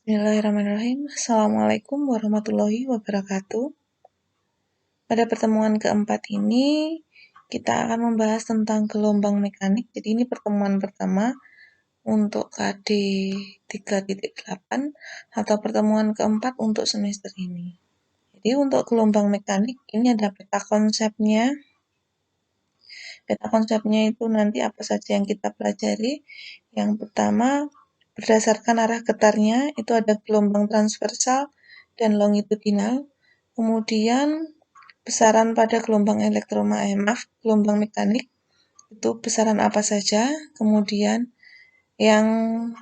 Bismillahirrahmanirrahim. Assalamualaikum warahmatullahi wabarakatuh. Pada pertemuan keempat ini, kita akan membahas tentang gelombang mekanik. Jadi ini pertemuan pertama untuk KD 3.8 atau pertemuan keempat untuk semester ini. Jadi untuk gelombang mekanik, ini ada peta konsepnya. Peta konsepnya itu nanti apa saja yang kita pelajari. Yang pertama, berdasarkan arah getarnya, itu ada gelombang transversal dan longitudinal. Kemudian, besaran pada gelombang gelombang mekanik, itu besaran apa saja. Kemudian, yang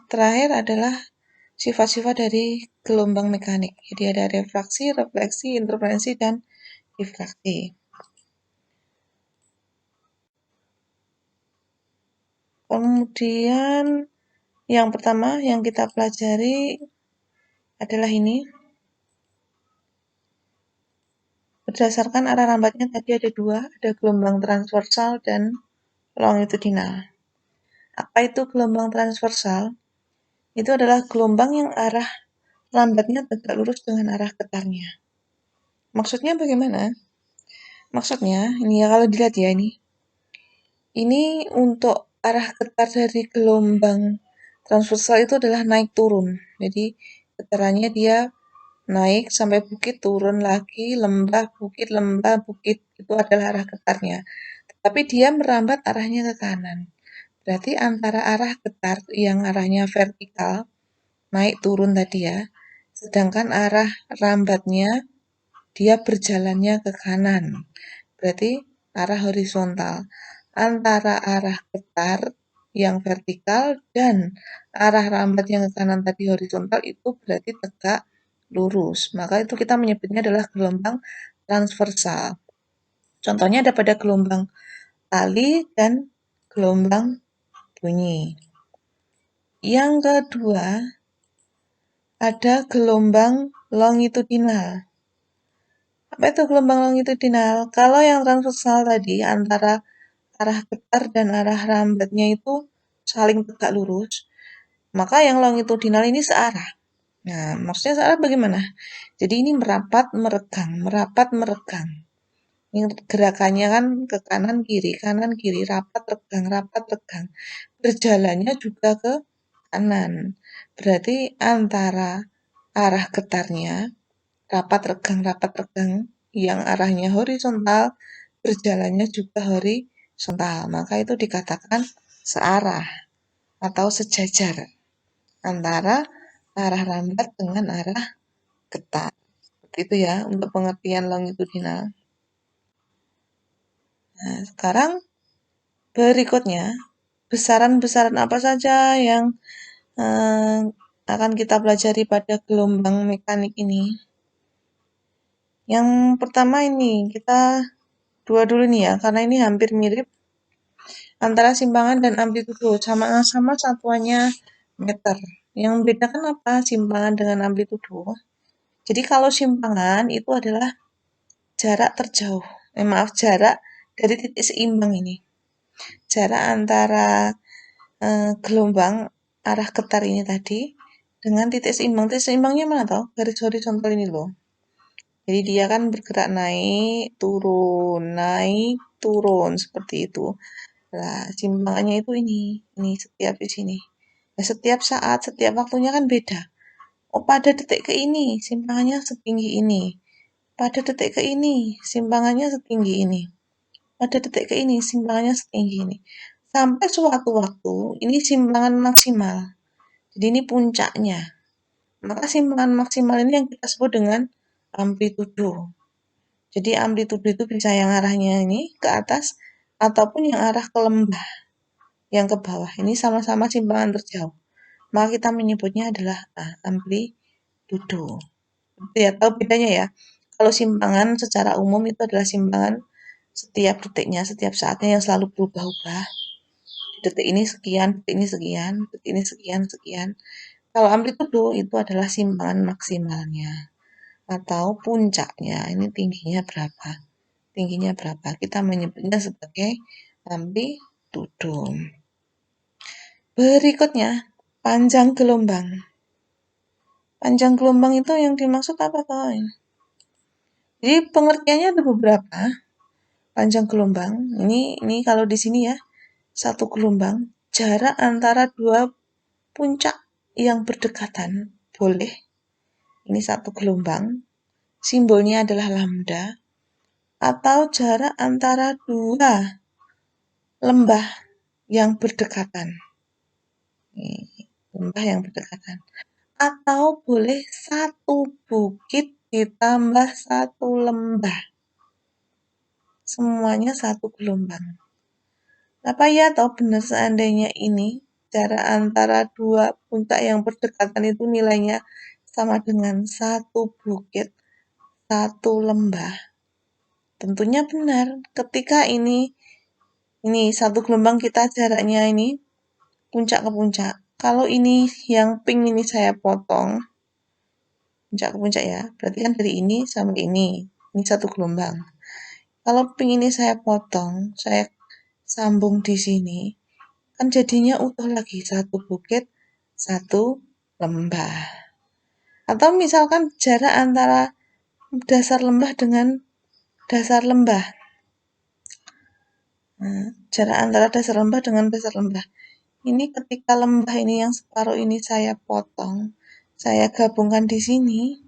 terakhir adalah sifat-sifat dari gelombang mekanik. Jadi ada refraksi, refleksi, interferensi, dan difraksi. Kemudian, yang pertama yang kita pelajari adalah ini. Berdasarkan arah rambatnya tadi ada dua, ada gelombang transversal dan longitudinal. Apa itu gelombang transversal? Itu adalah gelombang yang arah lambatnya tegak lurus dengan arah getarnya. Maksudnya bagaimana? Maksudnya, ini ya kalau dilihat ya ini. Ini untuk arah getar dari gelombang transversal itu adalah naik turun. Jadi getarannya dia naik sampai bukit, turun lagi, lembah, bukit, lembah, bukit. Itu adalah arah getarnya. Tapi dia merambat arahnya ke kanan. Berarti antara arah getar yang arahnya vertikal, naik turun tadi ya, sedangkan arah rambatnya dia berjalannya ke kanan. Berarti arah horizontal. Antara arah getar yang vertikal dan arah rambat yang ke kanan tadi horizontal itu berarti tegak lurus. Maka itu kita menyebutnya adalah gelombang transversal. Contohnya ada pada gelombang tali dan gelombang bunyi. Yang kedua, ada gelombang longitudinal. Apa itu gelombang longitudinal? Kalau yang transversal tadi antara arah getar dan arah rambatnya itu saling tegak lurus, maka yang longitudinal ini searah. Nah, maksudnya searah bagaimana? Jadi ini merapat, meregang, merapat, meregang. Ini gerakannya kan ke kanan, kiri, rapat, regang. Berjalannya juga ke kanan. Berarti antara arah getarnya, rapat, regang, yang arahnya horizontal, berjalannya juga horizontal. Maka itu dikatakan searah atau sejajar antara arah rambat dengan arah getar. Seperti itu ya untuk pengertian longitudinal. Nah, sekarang berikutnya, besaran-besaran apa saja yang akan kita pelajari pada gelombang mekanik ini. Yang pertama ini, kita dua dulu nih ya, karena ini hampir mirip antara simpangan dan amplitudo, sama-sama satuannya meter. Yang membedakan apa simpangan dengan amplitudo? Jadi kalau simpangan itu adalah jarak terjauh, jarak dari titik seimbang ini. Jarak antara gelombang arah getar ini tadi dengan titik seimbang. Titik seimbangnya mana toh? Garis horizontal ini loh. Jadi dia kan bergerak naik, turun seperti itu. Nah, simpangannya itu ini setiap di sini. Nah, setiap saat, setiap waktunya kan beda. Oh, pada detik ke ini simpangannya setinggi ini. Pada detik ke ini simpangannya setinggi ini. Pada detik ke ini simpangannya setinggi ini. Sampai suatu waktu ini simpangan maksimal. Jadi ini puncaknya. Maka simpangan maksimal ini yang kita sebut dengan amplitudo. Jadi amplitudo itu bisa yang arahnya ini ke atas ataupun yang arah ke lembah, yang ke bawah. Ini sama-sama simpangan terjauh. Maka kita menyebutnya adalah amplitudo. Ya, tahu bedanya ya. Kalau simpangan secara umum itu adalah simpangan setiap detiknya, setiap saatnya yang selalu berubah-ubah. Detik ini sekian, detik ini sekian, detik ini sekian, sekian. Kalau amplitudo itu adalah simpangan maksimalnya atau puncaknya. Ini tingginya berapa? Tingginya berapa? Kita menyebutnya sebagai amplitudo. Berikutnya, panjang gelombang. Panjang gelombang itu yang dimaksud apa kawan? Jadi pengertiannya ada beberapa. Panjang gelombang, ini kalau di sini ya, satu gelombang, jarak antara dua puncak yang berdekatan, boleh. Ini satu gelombang, simbolnya adalah lambda, atau jarak antara dua lembah yang berdekatan. Lembah yang berdekatan. Atau boleh satu bukit ditambah satu lembah. Semuanya satu gelombang. Apa ya atau benar seandainya ini jarak antara dua puncak yang berdekatan itu nilainya sama dengan satu bukit, satu lembah? Tentunya benar. Ketika ini satu gelombang kita jaraknya ini puncak ke puncak. Kalau ini yang pink ini saya potong, puncak ke puncak ya, berarti kan dari ini sampai ini satu gelombang. Kalau pink ini saya potong, saya sambung di sini, kan jadinya utuh lagi, satu bukit, satu lembah. Atau misalkan jarak antara dasar lembah dengan dasar lembah. Nah, jarak antara dasar lembah dengan dasar lembah. Ini ketika lembah ini yang separuh ini saya potong, saya gabungkan di sini,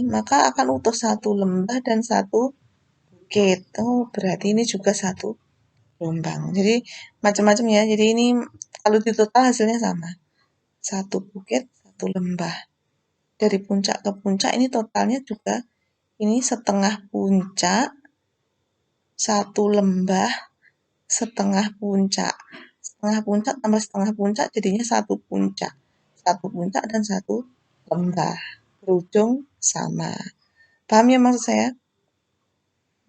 maka akan utuh satu lembah dan satu bukit. Oh, berarti ini juga satu gelombang. Jadi macam-macam ya. Jadi ini kalau di total hasilnya sama. Satu bukit, satu lembah. Dari puncak ke puncak ini totalnya juga ini setengah puncak, satu lembah, setengah puncak. Setengah puncak tambah setengah puncak jadinya satu puncak. Satu puncak dan satu lembah. Berujung sama. Paham ya maksud saya?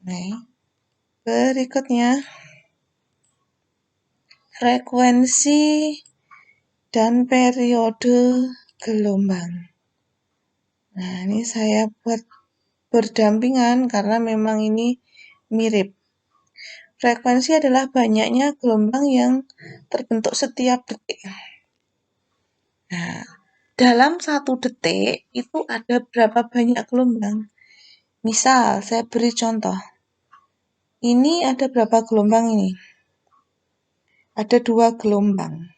Nah, berikutnya frekuensi dan periode gelombang. Nah, ini saya buat berdampingan karena memang ini mirip. Frekuensi adalah banyaknya gelombang yang terbentuk setiap detik. Nah, dalam satu detik itu ada berapa banyak gelombang? Misal, saya beri contoh. Ini ada berapa gelombang ini? Ada 2 gelombang.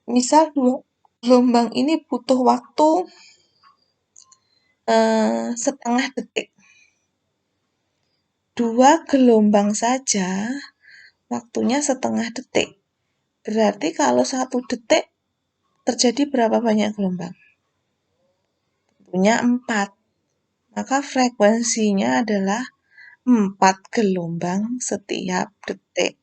Misal 2 gelombang ini butuh waktu setengah detik. 2 gelombang saja waktunya setengah detik. Berarti kalau 1 detik terjadi berapa banyak gelombang? Tentunya 4. Maka frekuensinya adalah 4 gelombang setiap detik.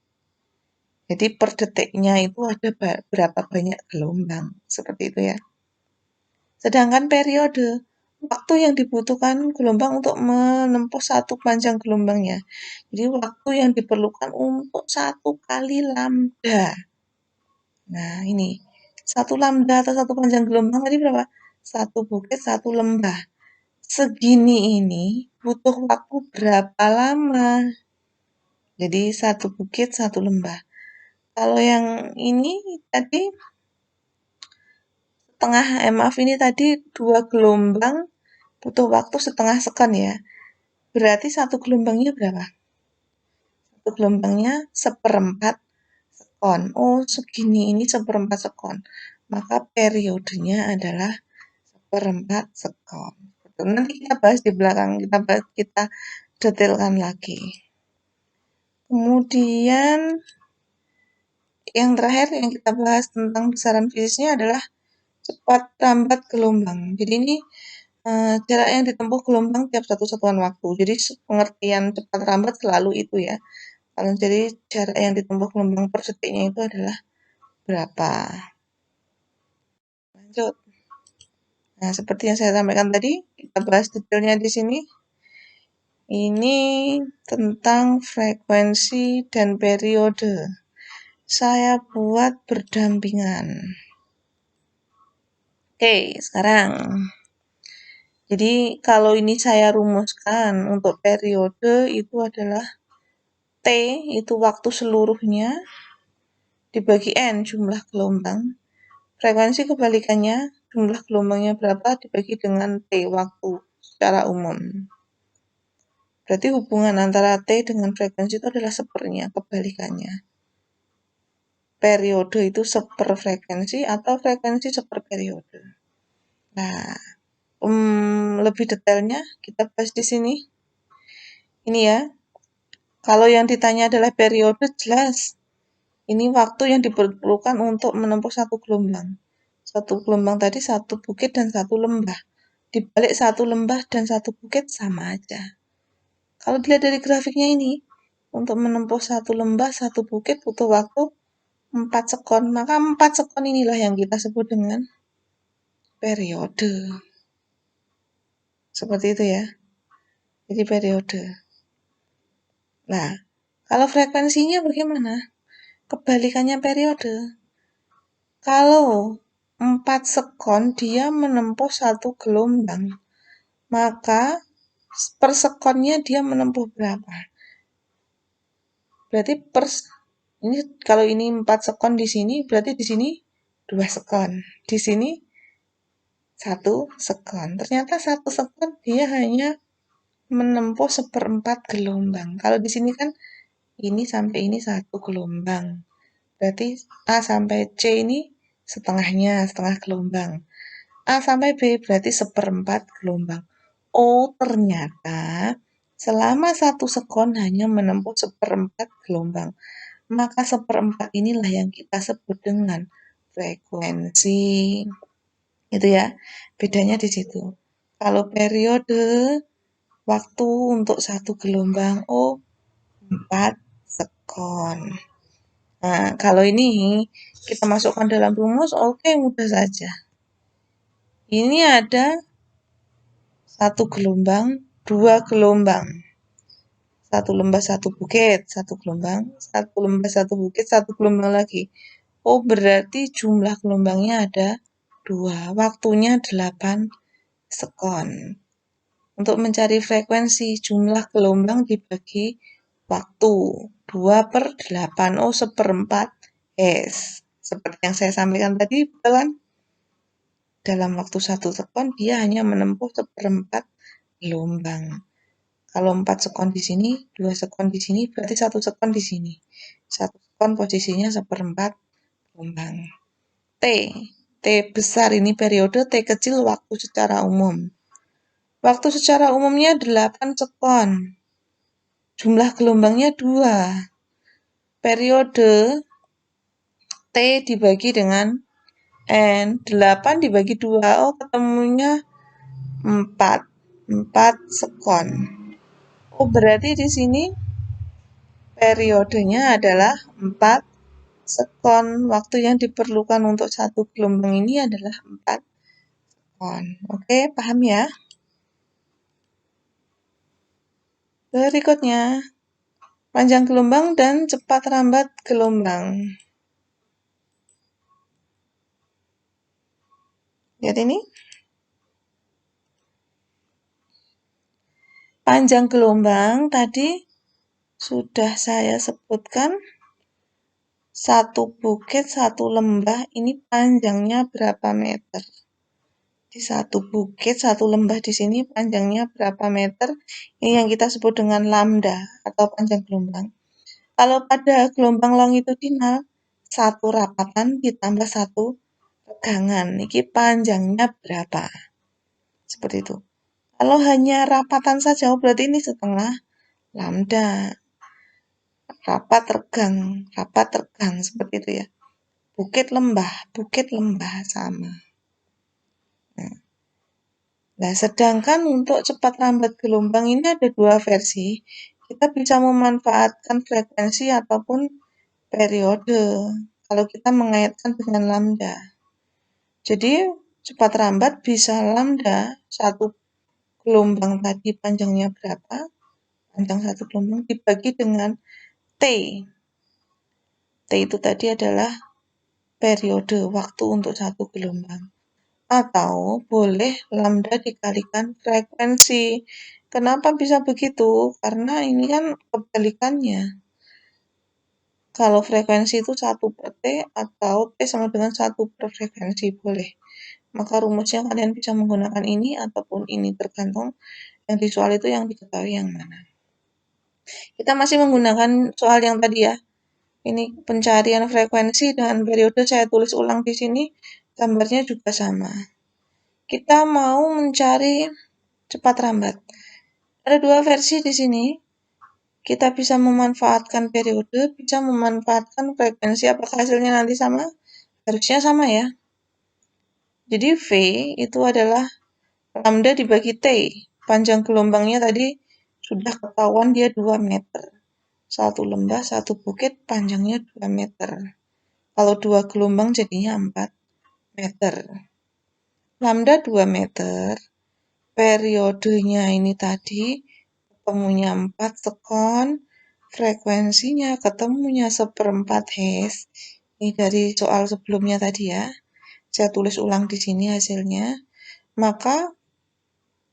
Jadi per detiknya itu ada berapa banyak gelombang. Seperti itu ya. Sedangkan periode, waktu yang dibutuhkan gelombang untuk menempuh satu panjang gelombangnya. Jadi waktu yang diperlukan untuk satu kali lambda. Nah ini, satu lambda atau satu panjang gelombang tadi berapa? Satu bukit, satu lembah. Segini ini butuh waktu berapa lama? Jadi satu bukit, satu lembah. Kalau yang ini tadi maaf ini tadi 2 gelombang butuh waktu setengah sekon ya. Berarti satu gelombangnya berapa? Satu gelombangnya seperempat sekon. Oh, segini ini seperempat sekon. Maka periodenya adalah seperempat sekon. Nanti kita bahas di belakang, kita detailkan lagi. Kemudian yang terakhir yang kita bahas tentang besaran fisiknya adalah cepat lambat gelombang. Jadi ini jarak yang ditempuh gelombang tiap satu satuan waktu. Jadi pengertian cepat lambat selalu itu ya. Kalau jadi jarak yang ditempuh gelombang per detiknya itu adalah berapa? Lanjut. Nah, seperti yang saya sampaikan tadi, kita bahas detailnya di sini. Ini tentang frekuensi dan periode. Saya buat berdampingan. Oke, sekarang. Jadi kalau ini saya rumuskan untuk periode itu adalah T itu waktu seluruhnya dibagi N jumlah gelombang. Frekuensi kebalikannya jumlah gelombangnya berapa dibagi dengan T, waktu secara umum. Berarti hubungan antara T dengan frekuensi itu adalah sepernya, kebalikannya. Periode itu seper frekuensi atau frekuensi seper periode. Nah, lebih detailnya kita bahas di sini. Ini ya, kalau yang ditanya adalah periode, jelas. Ini waktu yang diperlukan untuk menempuh satu gelombang. Satu gelombang tadi satu bukit dan satu lembah. Di balik satu lembah dan satu bukit sama aja. Kalau dilihat dari grafiknya ini, untuk menempuh satu lembah, satu bukit butuh waktu 4 sekon. Maka 4 sekon inilah yang kita sebut dengan periode. Seperti itu ya. Jadi periode. Nah, kalau frekuensinya bagaimana? Kebalikannya periode. Kalau 4 sekon dia menempuh satu gelombang, maka per sekonnya dia menempuh berapa? Berarti ini kalau ini 4 sekon di sini, berarti di sini 2 sekon. Di sini 1 sekon. Ternyata 1 sekon dia hanya menempuh seperempat gelombang. Kalau di sini kan ini sampai ini 1 gelombang. Berarti A sampai C ini setengahnya, setengah gelombang. A sampai B berarti seperempat gelombang. Oh, ternyata selama 1 sekon hanya menempuh seperempat gelombang. Maka seperempat inilah yang kita sebut dengan frekuensi. Itu ya, bedanya di situ. Kalau periode waktu untuk satu gelombang, 4 sekon. Nah, kalau ini kita masukkan dalam rumus, oke, mudah saja. Ini ada satu gelombang, 2 gelombang. Satu lembah, satu bukit, satu gelombang, satu lembah, satu bukit, satu gelombang lagi. Oh, berarti jumlah gelombangnya ada 2. Waktunya 8 sekon. Untuk mencari frekuensi, jumlah gelombang dibagi waktu. 2/8. Oh, seperempat S. Seperti yang saya sampaikan tadi, betul kan? Dalam waktu 1 sekon, dia hanya menempuh seperempat gelombang. Kalau 4 sekon di sini, 2 sekon di sini, berarti 1 sekon di sini. 1 sekon posisinya seperempat gelombang. T. T besar ini periode, T kecil waktu secara umum. Waktu secara umumnya 8 sekon. Jumlah gelombangnya 2. Periode T dibagi dengan N. 8 dibagi 2. Oh, ketemunya 4. 4 sekon. Oh, berarti di sini periodenya adalah 4 sekon. Waktu yang diperlukan untuk satu gelombang ini adalah 4 sekon. Oke, paham ya? Berikutnya, panjang gelombang dan cepat rambat gelombang. Lihat ini. Panjang gelombang tadi sudah saya sebutkan. Satu bukit, satu lembah, ini panjangnya berapa meter? Di satu bukit, satu lembah di sini panjangnya berapa meter? Ini yang kita sebut dengan lambda atau panjang gelombang. Kalau pada gelombang longitudinal, satu rapatan ditambah satu tegangan. Ini panjangnya berapa? Seperti itu. Kalau hanya rapatan saja, berarti ini setengah lambda. Rapat tegang, seperti itu ya. Bukit lembah sama. Nah, sedangkan untuk cepat lambat gelombang ini ada 2 versi. Kita bisa memanfaatkan frekuensi ataupun periode kalau kita mengaitkan dengan lambda. Jadi, cepat lambat bisa lambda, satu gelombang tadi panjangnya berapa, panjang satu gelombang dibagi dengan T. T itu tadi adalah periode waktu untuk satu gelombang. Atau boleh lambda dikalikan frekuensi. Kenapa bisa begitu? Karena ini kan kebalikannya. Kalau frekuensi itu 1/T atau T sama dengan 1 per frekuensi, boleh. Maka rumusnya kalian bisa menggunakan ini ataupun ini, tergantung yang di soal itu yang diketahui yang mana. Kita masih menggunakan soal yang tadi ya. Ini pencarian frekuensi dengan periode saya tulis ulang di sini, gambarnya juga sama. Kita mau mencari cepat rambat. Ada dua versi di sini. Kita bisa memanfaatkan periode, bisa memanfaatkan frekuensi. Apakah hasilnya nanti sama? Harusnya sama ya. Jadi V itu adalah lambda dibagi T. Panjang gelombangnya tadi sudah ketahuan dia 2 meter. Satu lembah, satu bukit, panjangnya 2 meter. Kalau 2 gelombang jadinya 4 meter. Lambda 2 meter, periodenya ini tadi ketemunya 4 sekon, frekuensinya ketemunya 1/4 Hz. Ini dari soal sebelumnya tadi ya. Saya tulis ulang di sini hasilnya. Maka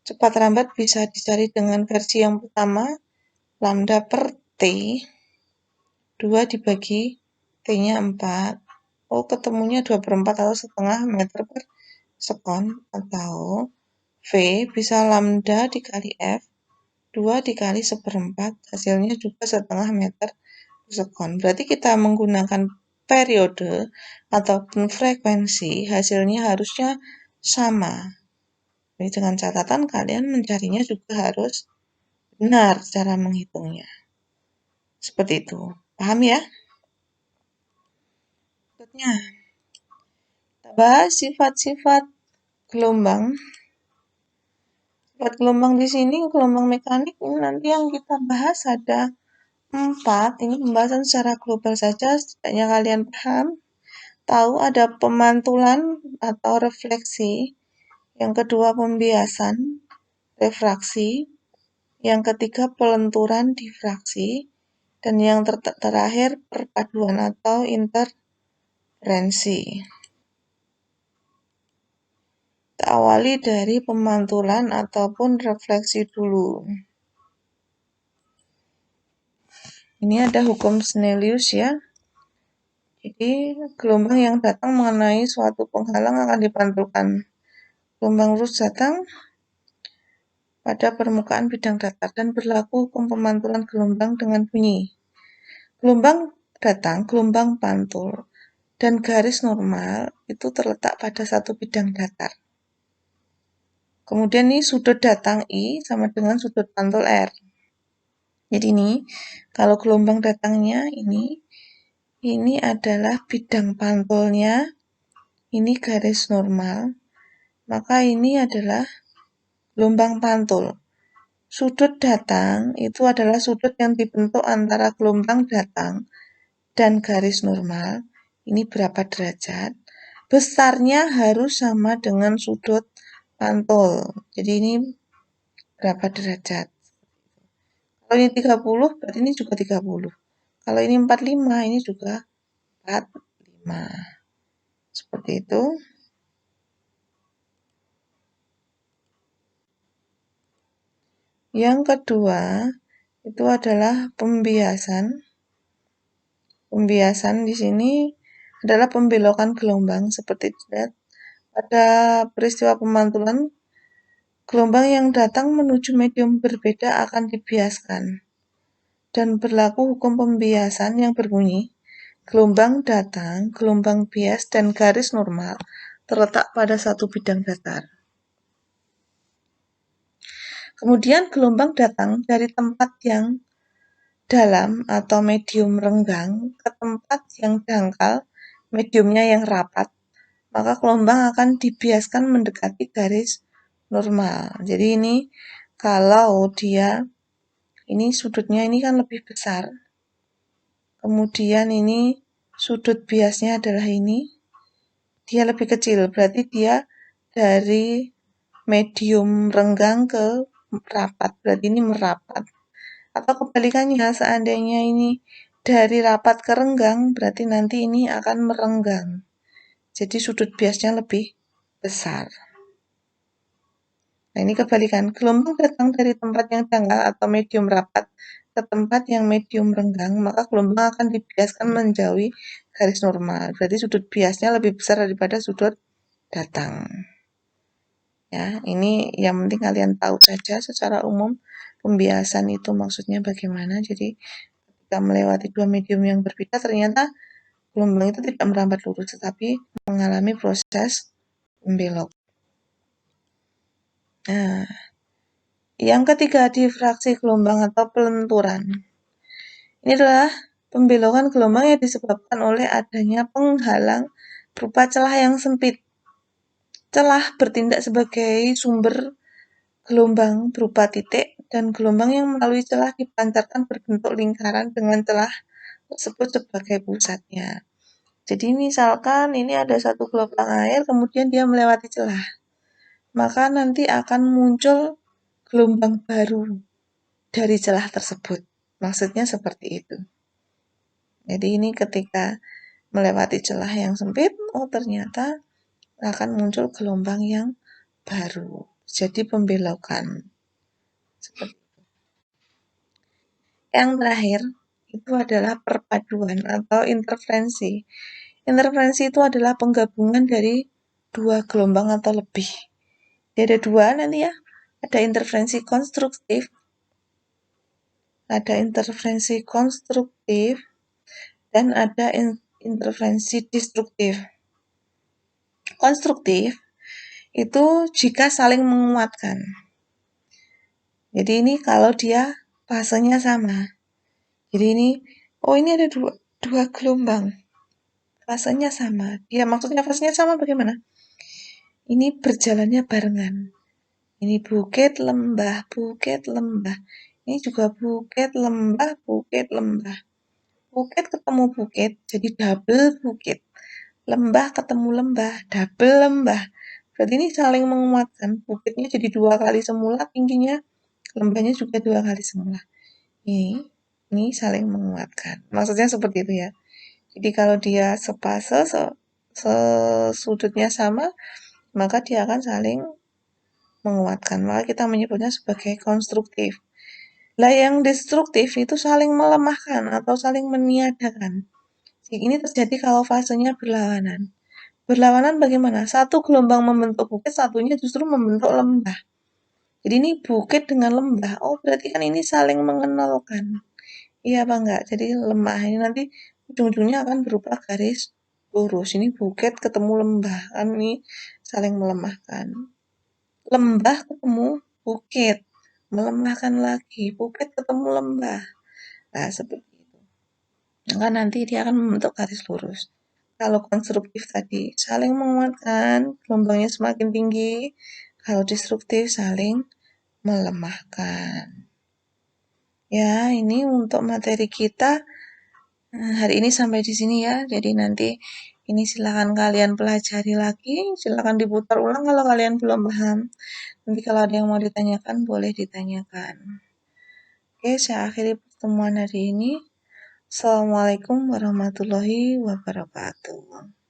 cepat rambat bisa dicari dengan versi yang pertama, lambda per T, 2 dibagi T-nya 4. Oh, ketemunya 2/4 atau setengah meter per sekon. Atau V bisa lambda dikali F, 2 dikali 1/4, hasilnya juga setengah meter per sekon. Berarti kita menggunakan periode ataupun frekuensi, hasilnya harusnya sama. Jadi dengan catatan kalian mencarinya juga harus benar cara menghitungnya. Seperti itu. Paham ya? Berikutnya, kita bahas sifat-sifat gelombang. Sifat gelombang di sini, gelombang mekanik ini nanti yang kita bahas ada 4. Ini pembahasan secara global saja, setidaknya kalian paham. Tahu ada pemantulan atau refleksi. Yang kedua pembiasan, refraksi. Yang ketiga pelenturan, difraksi. Dan yang terakhir perpaduan atau interferensi. Kita awali dari pemantulan ataupun refleksi dulu. Ini ada hukum Snellius ya. Jadi gelombang yang datang mengenai suatu penghalang akan dipantulkan. Gelombang lurus datang pada permukaan bidang datar dan berlaku hukum pemantulan gelombang dengan bunyi. Gelombang datang, gelombang pantul, dan garis normal itu terletak pada satu bidang datar. Kemudian ini sudut datang I sama dengan sudut pantul R. Jadi ini, kalau gelombang datangnya ini adalah bidang pantulnya, ini garis normal, maka ini adalah gelombang pantul. Sudut datang itu adalah sudut yang dibentuk antara gelombang datang dan garis normal. Ini berapa derajat? Besarnya harus sama dengan sudut pantul. Jadi ini berapa derajat? Kalau ini 30, berarti ini juga 30. Kalau ini 45, ini juga 45. Seperti itu. Yang kedua, itu adalah pembiasan. Pembiasan di sini adalah pembelokan gelombang seperti lihat pada peristiwa pemantulan, gelombang yang datang menuju medium berbeda akan dibiaskan. Dan berlaku hukum pembiasan yang berbunyi, gelombang datang, gelombang bias, dan garis normal terletak pada satu bidang datar. Kemudian gelombang datang dari tempat yang dalam atau medium renggang ke tempat yang dangkal, mediumnya yang rapat, maka gelombang akan dibiaskan mendekati garis normal. Jadi ini kalau dia ini sudutnya ini kan lebih besar, kemudian ini sudut biasnya adalah ini, dia lebih kecil, berarti dia dari medium renggang ke rapat, berarti ini merapat. Atau kebalikannya, seandainya ini dari rapat ke renggang, berarti nanti ini akan merenggang. Jadi sudut biasnya lebih besar. Nah, ini kebalikan. Gelombang datang dari tempat yang dangkal atau medium rapat ke tempat yang medium renggang, maka gelombang akan dibiaskan menjauhi garis normal. Berarti sudut biasnya lebih besar daripada sudut datang. Ya, ini yang penting kalian tahu saja secara umum pembiasan itu maksudnya bagaimana. Jadi ketika melewati dua medium yang berbeda ternyata gelombang itu tidak merambat lurus tetapi mengalami proses membelok. Nah, yang ketiga difraksi gelombang atau pelenturan. Ini adalah pembelokan gelombang yang disebabkan oleh adanya penghalang berupa celah yang sempit. Celah bertindak sebagai sumber gelombang berupa titik dan gelombang yang melalui celah dipancarkan berbentuk lingkaran dengan celah tersebut sebagai pusatnya. Jadi misalkan ini ada satu gelombang air kemudian dia melewati celah. Maka nanti akan muncul gelombang baru dari celah tersebut. Maksudnya seperti itu. Jadi ini ketika melewati celah yang sempit, oh ternyata akan muncul gelombang yang baru. Jadi pembelokan. Yang terakhir itu adalah perpaduan atau interferensi. Interferensi itu adalah penggabungan dari dua gelombang atau lebih. Jadi ada dua nanti ya. Ada interferensi konstruktif. Ada interferensi konstruktif dan ada interferensi destruktif. Konstruktif itu jika saling menguatkan. Jadi ini kalau dia fasenya sama. Jadi ini, oh ini ada dua gelombang. Fasenya sama. Dia maksudnya fasenya sama bagaimana? Ini berjalannya barengan. Ini bukit, lembah, bukit, lembah. Ini juga bukit, lembah, bukit, lembah. Bukit ketemu bukit, jadi double bukit. Lembah ketemu lembah, double lembah. Berarti ini saling menguatkan. Bukitnya jadi dua kali semula tingginya, lembahnya juga dua kali semula. Ini saling menguatkan. Maksudnya seperti itu ya. Jadi kalau dia sepase, sudutnya sama, maka dia akan saling menguatkan. Maka kita menyebutnya sebagai konstruktif. Lah yang destruktif itu saling melemahkan atau saling meniadakan. Ini terjadi kalau fasenya berlawanan. Berlawanan bagaimana? Satu gelombang membentuk bukit, satunya justru membentuk lembah. Jadi ini bukit dengan lembah. Oh, berarti kan ini saling mengenalkan. Iya apa enggak? Jadi lemah ini nanti ujung-ujungnya akan berupa garis lurus. Ini bukit ketemu lembah. Kan ini saling melemahkan. Lembah ketemu bukit. Melemahkan lagi. Bukit ketemu lembah. Nah, seperti itu. Maka nanti dia akan membentuk garis lurus. Kalau konstruktif tadi saling menguatkan, gelombangnya semakin tinggi. Kalau destruktif saling melemahkan. Ya, ini untuk materi kita hari ini sampai di sini ya. Jadi nanti ini silakan kalian pelajari lagi, silakan diputar ulang kalau kalian belum paham. Nanti kalau ada yang mau ditanyakan boleh ditanyakan. Oke, saya akhiri pertemuan hari ini. Assalamualaikum warahmatullahi wabarakatuh.